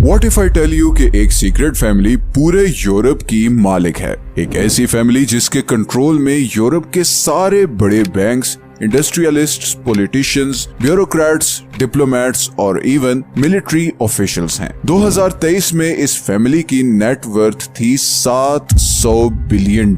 What if I tell you कि एक secret family पूरे यूरोप की मालिक है। एक ऐसी फैमिली जिसके कंट्रोल में यूरोप के सारे बड़े banks, industrialists, politicians, bureaucrats, diplomats और इवन मिलिट्री ऑफिशियल्स हैं। 2023 में इस फैमिली की नेट वर्थ थी $700 बिलियन,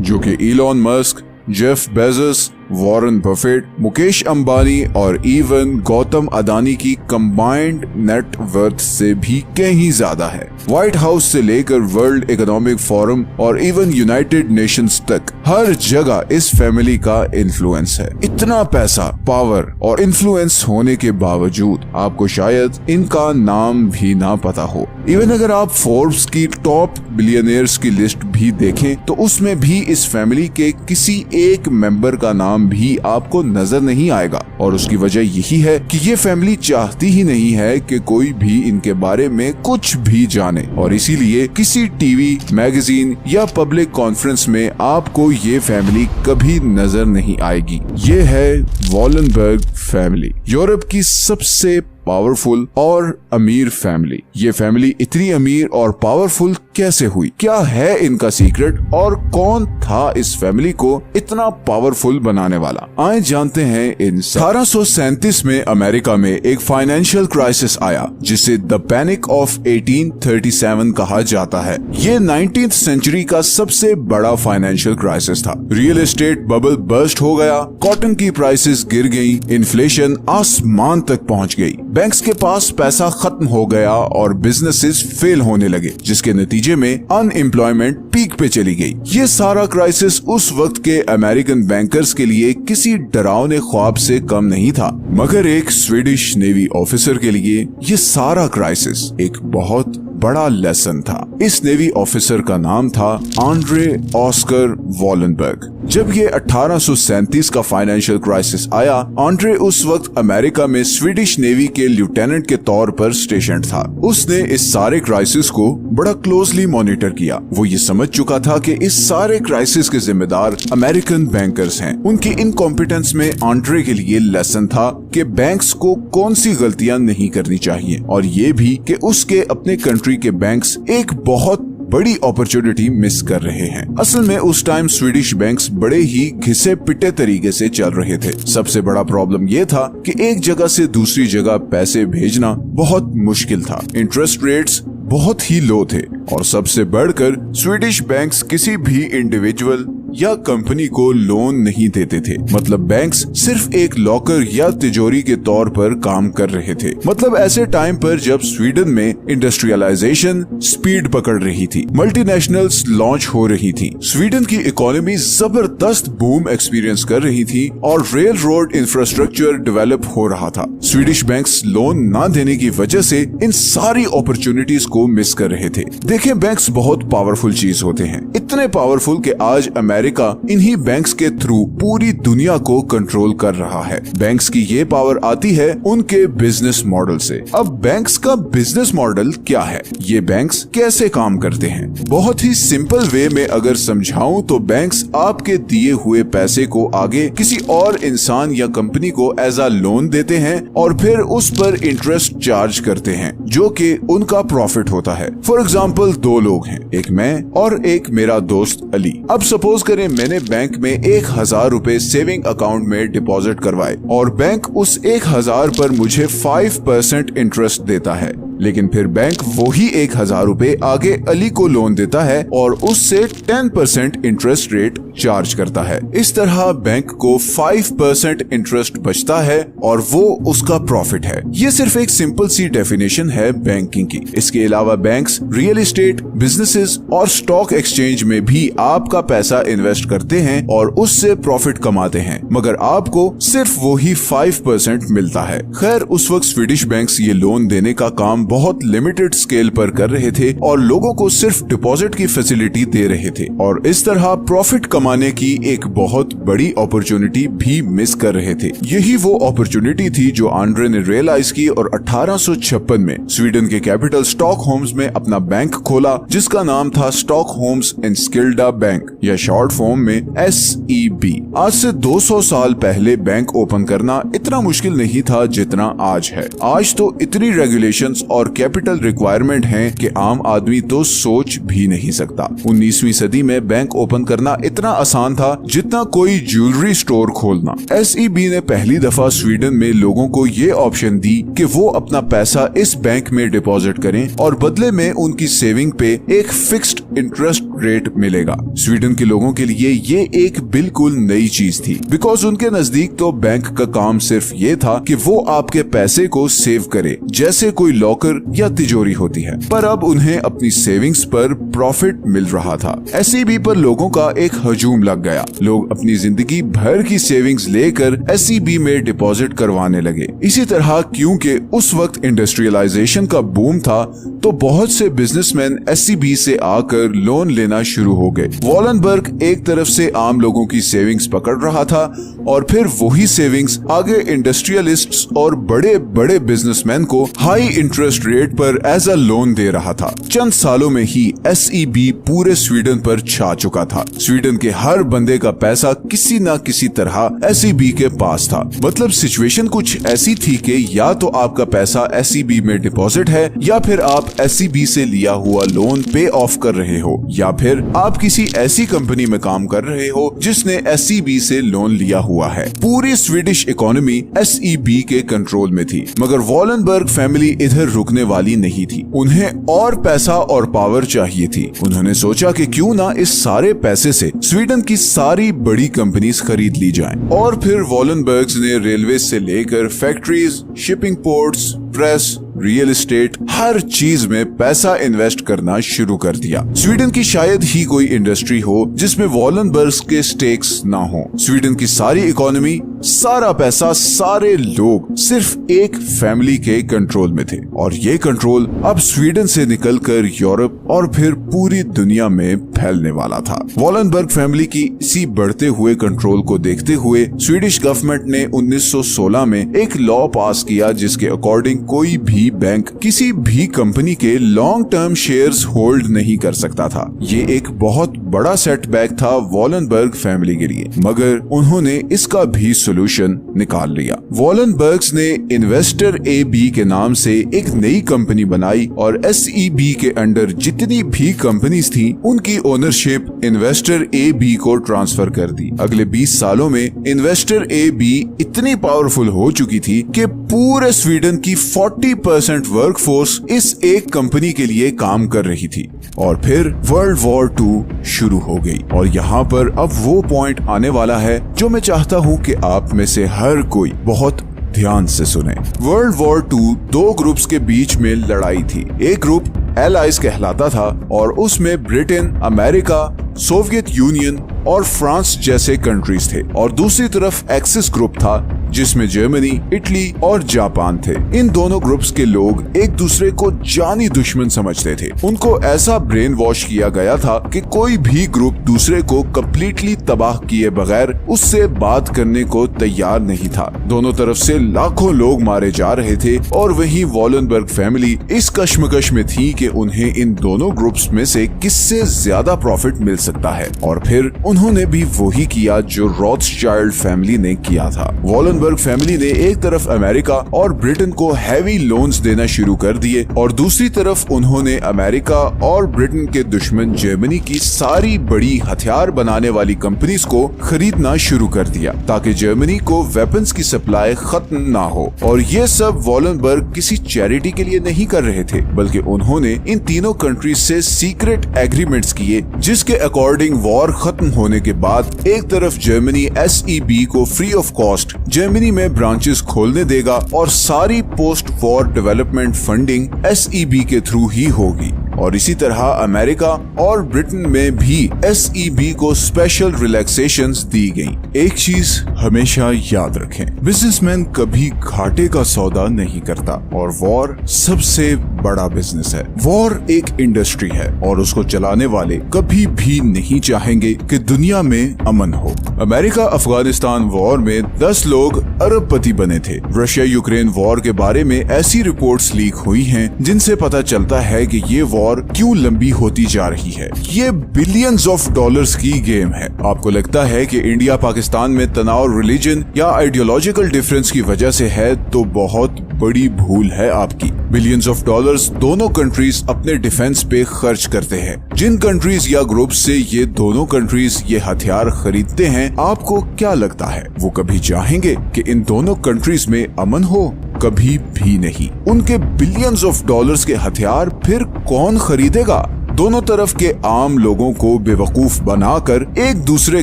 जो कि Elon Musk, Jeff Bezos, Warren Buffett, Mukesh Ambani और इवन गौतम अदानी की कंबाइंड नेट वर्थ से भी कहीं ज्यादा है। व्हाइट हाउस से लेकर वर्ल्ड इकोनॉमिक फोरम और इवन यूनाइटेड नेशंस तक हर जगह इस फैमिली का इन्फ्लुएंस है। इतना पैसा, पावर और इन्फ्लुएंस होने के बावजूद आपको शायद इनका नाम भी ना पता हो। इवन अगर आप फोर्ब्स की टॉप बिलियनियर्स की लिस्ट भी देखें तो उसमें भी इस फैमिली के किसी एक मेंबर का नाम भी आपको नजर नहीं आएगा। और उसकी वजह यही है कि ये फैमिली चाहती ही नहीं है कि कोई भी इनके बारे में कुछ भी जाने, और इसीलिए किसी टीवी, मैगजीन या पब्लिक कॉन्फ्रेंस में आपको ये फैमिली कभी नजर नहीं आएगी। ये है वॉलनबर्ग फैमिली, यूरोप की सबसे पावरफुल और अमीर फैमिली। ये फैमिली इतनी अमीर और पावरफुल कैसे हुई? क्या है इनका सीक्रेट और कौन था इस फैमिली को इतना पावरफुल बनाने वाला? आए जानते हैं इन 1837 में अमेरिका में एक फाइनेंशियल क्राइसिस आया जिसे द पैनिक ऑफ 1837 कहा जाता है। ये 19th सेंचुरी का सबसे बड़ा फाइनेंशियल क्राइसिस था। रियल एस्टेट बबल बर्स्ट हो गया, कॉटन की प्राइसेस गिर गई, इन्फ्लेशन आसमान तक पहुंच गई, बैंक्स के पास पैसा खत्म हो गया और बिजनेसेस फेल होने लगे, जिसके नतीजे में अनएम्प्लॉयमेंट पीक पे चली गई। ये सारा क्राइसिस उस वक्त के अमेरिकन बैंकर्स के लिए किसी डरावने ख्वाब से कम नहीं था, मगर एक स्वीडिश नेवी ऑफिसर के लिए ये सारा क्राइसिस एक बहुत बड़ा लेसन था। इस नेवी ऑफिसर का नाम था आंड्रे ऑस्कर वॉलनबर्ग। जब ये 1837 का फाइनेंशियल क्राइसिस आया, आंड्रे उस वक्त अमेरिका में स्वीडिश नेवी के लेफ्टिनेंट के तौर पर स्टेशन था। उसने इस सारे क्राइसिस को बड़ा क्लोजली मॉनिटर किया। वो ये समझ चुका था कि इस सारे क्राइसिस के जिम्मेदार अमेरिकन बैंकर्स हैं। उनकी इनकॉम्पिटेंस में आंड्रे के लिए लेसन था कि बैंक्स को कौन सी गलतियां नहीं करनी चाहिए, और ये भी कि उसके अपने कंट्री के बैंक्स एक बहुत बड़ी अपॉर्चुनिटी मिस कर रहे हैं। असल में उस टाइम स्वीडिश बैंक्स बड़े ही घिसे पिटे तरीके से चल रहे थे। सबसे बड़ा प्रॉब्लम ये था कि एक जगह से दूसरी जगह पैसे भेजना बहुत मुश्किल था। इंटरेस्ट रेट्स बहुत ही लो थे, और सबसे बढ़कर स्वीडिश बैंक्स किसी भी इंडिविजुअल या कंपनी को लोन नहीं देते थे। मतलब बैंक्स सिर्फ एक लॉकर या तिजोरी के तौर पर काम कर रहे थे। मतलब ऐसे टाइम पर जब स्वीडन में इंडस्ट्रियलाइजेशन स्पीड पकड़ रही थी, मल्टीनेशनल्स लॉन्च हो रही थी, स्वीडन की इकोनॉमी जबरदस्त बूम एक्सपीरियंस कर रही थी और रेल रोड इंफ्रास्ट्रक्चर डेवलप हो रहा था। स्वीडिश बैंक्स लोन ना देने की वजह से इन सारी अपॉर्चुनिटीज को मिस कर रहे थे। देखें, बैंक्स बहुत पावरफुल चीज होते हैं, इतने पावरफुल कि आज अमेरिका इन्हीं बैंक्स के थ्रू पूरी दुनिया को कंट्रोल कर रहा है। बैंक्स की ये पावर आती है उनके बिजनेस मॉडल से। अब बैंक्स का बिजनेस मॉडल क्या है? ये बैंक्स कैसे काम करते हैं? बहुत ही सिंपल वे में अगर समझाऊं तो बैंक्स आपके दिए हुए पैसे को आगे किसी और इंसान या कंपनी को एज अ लोन देते हैं और फिर उस पर इंटरेस्ट चार्ज करते हैं, जो कि उनका प्रॉफिट होता है। फॉर एग्जाम्पल, दो लोग हैं, एक मैं और एक मेरा दोस्त अली। अब सपोज करें मैंने बैंक में 1000 रुपए सेविंग अकाउंट में डिपॉजिट करवाए और बैंक उस 1000 पर मुझे 5% इंटरेस्ट देता है, लेकिन फिर बैंक वही 1000 रुपए आगे अली को लोन देता है और उससे 10% इंटरेस्ट रेट चार्ज करता है। इस तरह बैंक को 5% इंटरेस्ट बचता है और वो उसका प्रॉफिट है। ये सिर्फ एक सिंपल सी डेफिनेशन है बैंकिंग की। इसके अलावा बैंक्स रियल एस्टेट, बिजनेसेस और स्टॉक एक्सचेंज में भी आपका पैसा इन्वेस्ट करते हैं और उससे प्रॉफिट कमाते हैं, मगर आपको सिर्फ वही 5% मिलता है। खैर, उस वक्त स्वीडिश बैंक्स ये लोन देने का काम बहुत लिमिटेड स्केल पर कर रहे थे और लोगों को सिर्फ डिपॉजिट की फैसिलिटी दे रहे थे, और इस तरह प्रॉफिट कमाने की एक बहुत बड़ी अपॉर्चुनिटी भी मिस कर रहे थे। यही वो अपॉर्चुनिटी थी जो आंड्रे ने रियलाइज की और 1856 में स्वीडन के कैपिटल स्टॉकहोम्स में अपना बैंक खोला, जिसका नाम था स्टॉकहोम्स एनस्किल्डा बैंक, या शॉर्ट फॉर्म में SEB। आज से 200 साल पहले बैंक ओपन करना इतना मुश्किल नहीं था जितना आज है। आज तो इतनी रेगुलेशंस और कैपिटल रिक्वायरमेंट हैं कि आम आदमी तो सोच भी नहीं सकता। 19वीं सदी में बैंक ओपन करना इतना आसान था जितना कोई ज्वेलरी स्टोर खोलना। SEB ने पहली दफा स्वीडन में लोगों को ये ऑप्शन दी कि वो अपना पैसा इस बैंक में डिपॉजिट करें और बदले में उनकी सेविंग पे एक फिक्स्ड इंटरेस्ट रेट मिलेगा। स्वीडन के लोगों के लिए ये एक बिल्कुल नई चीज थी, बिकॉज उनके नजदीक तो बैंक का काम सिर्फ ये था कि वो आपके पैसे को सेव करे, जैसे कोई लॉकर या तिजोरी होती है। पर अब उन्हें अपनी सेविंग्स पर प्रॉफिट मिल रहा था। SEB पर लोगों का एक हजूम लग गया। लोग अपनी जिंदगी भर की सेविंग्स लेकर SEB में डिपॉजिट करवाने लगे। इसी तरह क्योंकि उस वक्त इंडस्ट्रियलाइजेशन का बूम था, तो बहुत से बिजनेसमैन SEB से आकर लोन लेना शुरू हो गए। वॉलनबर्ग एक तरफ से आम लोगों की सेविंग्स पकड़ रहा था और फिर वही सेविंग्स आगे इंडस्ट्रियलिस्ट्स और बड़े बड़े बिजनेसमैन को हाई इंटरेस्ट रेट पर एज अ लोन दे रहा था। चंद सालों में ही SEB पूरे स्वीडन पर छा चुका था। स्वीडन के हर बंदे का पैसा किसी न किसी तरह SEB के पास था। मतलब सिचुएशन कुछ ऐसी थी कि या तो आपका पैसा SEB में डिपॉजिट है, या फिर आप SEB से लिया हुआ लोन पे ऑफ कर रहे हो, या फिर आप किसी ऐसी कंपनी में काम कर रहे हो जिसने SEB से लोन लिया हुआ है। पूरी स्वीडिश इकोनॉमी SEB के कंट्रोल में थी, मगर वॉलनबर्ग फैमिली इधर रुकने वाली नहीं थी। उन्हें और पैसा और पावर चाहिए थी। उन्होंने सोचा कि क्यों ना इस सारे पैसे से स्वीडन की सारी बड़ी कंपनीज खरीद ली जाएं। और फिर वॉलनबर्ग्स ने रेलवे से लेकर factories, shipping ports, press, real estate, हर चीज में पैसा इन्वेस्ट करना शुरू कर दिया। स्वीडन की शायद ही कोई इंडस्ट्री हो जिसमें वॉलनबर्ग्स के स्टेक्स ना हो। स्वीडन की सारी इकोनॉमी, सारा पैसा, सारे लोग सिर्फ एक फैमिली के कंट्रोल में थे, और ये कंट्रोल अब स्वीडन से निकलकर यूरोप और फिर पूरी दुनिया में फैलने वाला था। वॉलनबर्ग फैमिली की इसी बढ़ते हुए कंट्रोल को देखते हुए स्वीडिश गवर्नमेंट ने 1916 में एक लॉ पास किया जिसके अकॉर्डिंग कोई भी बैंक किसी भी कंपनी के लॉन्ग टर्म शेयर्स होल्ड नहीं कर सकता था। ये एक बहुत बड़ा सेटबैक था वॉलनबर्ग फैमिली के लिए, मगर उन्होंने इसका भी सॉल्यूशन निकाल लिया। वॉलनबर्ग्स ने इन्वेस्टर AB के नाम से एक नई कंपनी बनाई और SEB के अंडर जितनी भी कंपनीज थी उनकी ओनरशिप इन्वेस्टर AB को ट्रांसफर कर दी। अगले 20 सालों में इन्वेस्टर AB इतनी पावरफुल हो चुकी थी कि पूरे स्वीडन की 40% वर्कफोर्स इस एक कंपनी के लिए काम कर रही थी। और फिर वर्ल्ड वॉर 2 शुरू हो गई, और यहाँ पर अब वो पॉइंट आने वाला है जो मैं चाहता हूँ कि आप में से हर कोई बहुत ध्यान से सुने। वर्ल्ड वॉर 2 दो ग्रुप्स के बीच में लड़ाई थी। एक ग्रुप एलाइज कहलाता था और उसमें ब्रिटेन, अमेरिका, सोवियत यूनियन और फ्रांस जैसे कंट्रीज थे, और दूसरी तरफ एक्सिस ग्रुप था जिसमें जर्मनी, इटली और जापान थे। इन दोनों ग्रुप्स के लोग एक दूसरे को जानी दुश्मन समझते थे। उनको ऐसा ब्रेन वॉश किया गया था कि कोई भी ग्रुप दूसरे को कम्प्लीटली तबाह किए बगैर उससे बात करने को तैयार नहीं था। दोनों तरफ से लाखों लोग मारे जा रहे थे, और वहीं वॉलनबर्ग फैमिली इस कश्मकश में थी कि उन्हें इन दोनों ग्रुप्स में से किससे ज्यादा प्रॉफिट मिल सकता है। और फिर उन्होंने भी वही किया जो रॉथस्चाइल्ड फैमिली ने किया था। वॉलनबर्ग फैमिली ने एक तरफ अमेरिका और ब्रिटेन को हैवी लोन्स देना शुरू कर दिए, और दूसरी तरफ उन्होंने अमेरिका और ब्रिटेन के दुश्मन जर्मनी की सारी बड़ी हथियार बनाने वाली कंपनीज को खरीदना शुरू कर दिया ताकि जर्मनी को वेपन्स की सप्लाई खत्म ना हो। और ये सब वॉलनबर्ग किसी चैरिटी के लिए नहीं कर रहे थे, बल्कि उन्होंने इन तीनों कंट्रीज से सीक्रेट एग्रीमेंट्स किए जिसके अकॉर्डिंग वॉर खत्म होने के बाद एक तरफ जर्मनी SEB को फ्री ऑफ कॉस्ट जर्मनी में ब्रांचेस खोलने देगा, और सारी post war development funding SEB के थ्रू ही होगी। और इसी तरह अमेरिका और ब्रिटेन में भी SEB को स्पेशल रिलैक्सेशंस दी गई। एक चीज हमेशा याद रखें, बिजनेसमैन कभी घाटे का सौदा नहीं करता, और वॉर सबसे बड़ा बिजनेस है। वॉर एक इंडस्ट्री है, और उसको चलाने वाले कभी भी नहीं चाहेंगे कि दुनिया में अमन हो। अमेरिका अफगानिस्तान वॉर में 10 लोग अरबपति बने थे। रशिया यूक्रेन वॉर के बारे में ऐसी रिपोर्ट्स लीक हुई हैं जिनसे पता चलता है कि ये वॉर वॉर क्यों लंबी होती जा रही है। ये बिलियंस ऑफ डॉलर्स की गेम है। आपको लगता है कि इंडिया पाकिस्तान में तनाव रिलीजन या आइडियोलॉजिकल डिफरेंस की वजह से है, तो बहुत बड़ी भूल है आपकी। बिलियंस ऑफ डॉलर्स दोनों कंट्रीज अपने डिफेंस पे खर्च करते हैं। जिन कंट्रीज या ग्रुप से ये दोनों कंट्रीज ये हथियार खरीदते हैं, आपको क्या लगता है वो कभी चाहेंगे कि इन दोनों कंट्रीज में अमन हो? कभी भी नहीं। उनके बिलियंस ऑफ डॉलर्स के हथियार फिर कौन खरीदेगा? दोनों तरफ के आम लोगों को बेवकूफ बनाकर एक दूसरे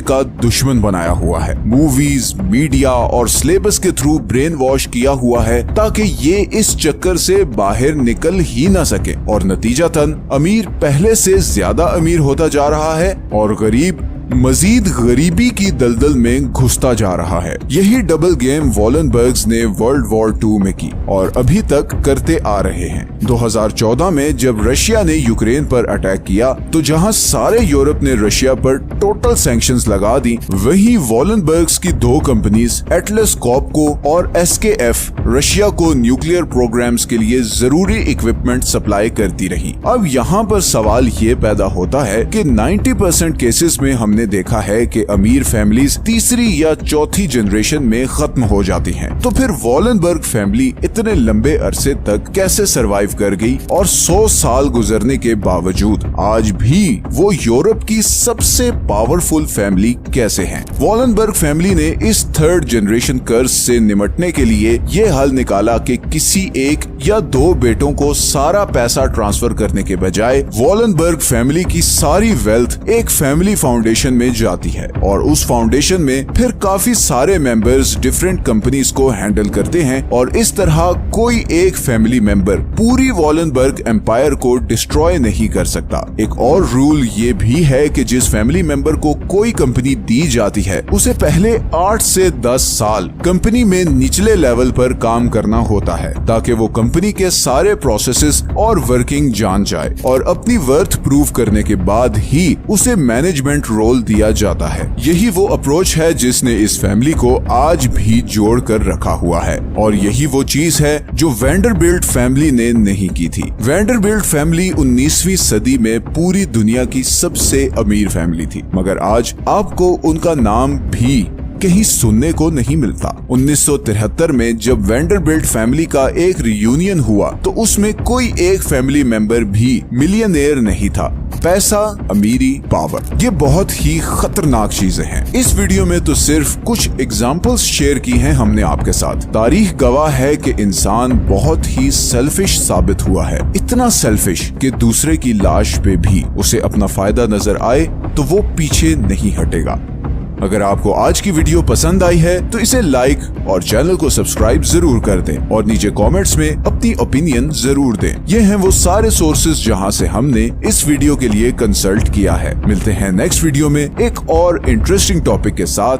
का दुश्मन बनाया हुआ है। मूवीज, मीडिया और सिलेबस के थ्रू ब्रेन वॉश किया हुआ है ताकि ये इस चक्कर से बाहर निकल ही ना सके, और नतीजतन अमीर पहले से ज्यादा अमीर होता जा रहा है और गरीब मजीद गरीबी की दलदल में घुसता जा रहा है। यही डबल गेम वॉलनबर्ग्स ने वर्ल्ड वॉर 2 में की और अभी तक करते आ रहे हैं। 2014 में जब रशिया ने यूक्रेन पर अटैक किया, तो जहां सारे यूरोप ने रशिया पर टोटल सैंक्शंस लगा दी, वहीं वॉलनबर्ग्स की दो कंपनीज एटलस कॉर्पको और SKF रशिया को न्यूक्लियर प्रोग्राम्स के लिए जरूरी इक्विपमेंट सप्लाई करती रही। अब यहाँ पर सवाल ये पैदा होता है कि 90% केसेस में हमने देखा है कि अमीर फैमिलीज तीसरी या चौथी जनरेशन में खत्म हो जाती हैं। तो फिर वॉलनबर्ग फैमिली इतने लंबे अरसे तक कैसे सरवाइव कर गई, और 100 साल गुजरने के बावजूद आज भी वो यूरोप की सबसे पावरफुल फैमिली कैसे हैं? वॉलनबर्ग फैमिली ने इस थर्ड जनरेशन कर्ज से निमटने के लिए ये हल निकाला कि किसी एक या दो बेटों को सारा पैसा ट्रांसफर करने के बजाय वॉलनबर्ग फैमिली की सारी वेल्थ एक फैमिली फाउंडेशन में जाती है, और उस फाउंडेशन में फिर काफी सारे मेंबर्स डिफरेंट कंपनीज को हैंडल करते हैं, और इस तरह कोई एक फैमिली मेंबर पूरी वॉलनबर्ग एम्पायर को डिस्ट्रॉय नहीं कर सकता। एक और रूल ये भी है कि जिस फैमिली मेंबर को कोई कंपनी दी जाती है, उसे पहले 8 से 10 साल कंपनी में निचले लेवल पर काम करना होता है, ताकि वो कंपनी के सारे प्रोसेसेस और वर्किंग जान जाए, और अपनी वर्थ प्रूव करने के बाद ही उसे मैनेजमेंट रोल दिया जाता है। यही वो अप्रोच है जिसने इस फैमिली को आज भी जोड़ कर रखा हुआ है, और यही वो चीज है जो वैंडरबिल्ट फैमिली ने नहीं की थी। वैंडरबिल्ट फैमिली 19वीं सदी में पूरी दुनिया की सबसे अमीर फैमिली थी, मगर आज आपको उनका नाम भी कहीं सुनने को नहीं मिलता। 1973 में जब वैंडरबिल्ट फैमिली का एक रियूनियन हुआ, तो उसमें कोई एक फैमिली मेंबर भी मिलियनेयर नहीं था। पैसा, अमीरी, पावर, ये बहुत ही खतरनाक चीजें हैं। इस वीडियो में तो सिर्फ कुछ एग्जाम्पल्स शेयर की हैं हमने आपके साथ। तारीख गवाह है कि इंसान बहुत ही सेल्फिश साबित हुआ है, इतना सेल्फिश कि दूसरे की लाश पे भी उसे अपना फायदा नजर आए तो वो पीछे नहीं हटेगा। अगर आपको आज की वीडियो पसंद आई है तो इसे लाइक और चैनल को सब्सक्राइब जरूर कर दें, और नीचे कमेंट्स में अपनी ओपिनियन जरूर दें। ये हैं वो सारे सोर्सेज जहां से हमने इस वीडियो के लिए कंसल्ट किया है। मिलते हैं नेक्स्ट वीडियो में एक और इंटरेस्टिंग टॉपिक के साथ।